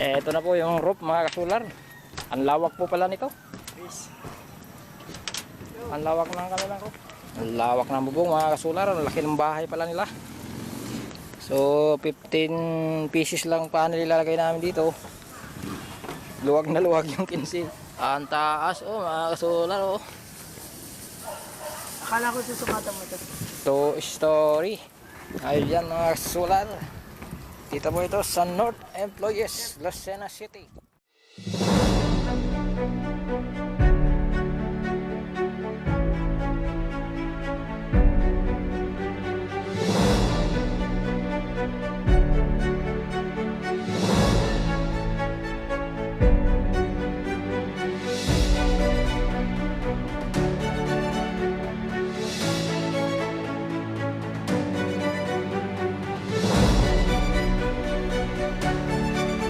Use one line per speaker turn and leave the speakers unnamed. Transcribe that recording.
Ito na po yung roof mga kasular. Ang lawak po pala nito. Ang lawak ng kanilang roof. Ang lawak ng bubong mga kasular. Ang laki ng bahay pala nila. So 15 pieces lang pa nilalagay namin dito. Luwag na luwag yung 15. Ang taas mga kasular
Akala ko susukatan mo ito.
2 story. Ayan mga kasular. Dito po ito sa North Employees, Lucena City.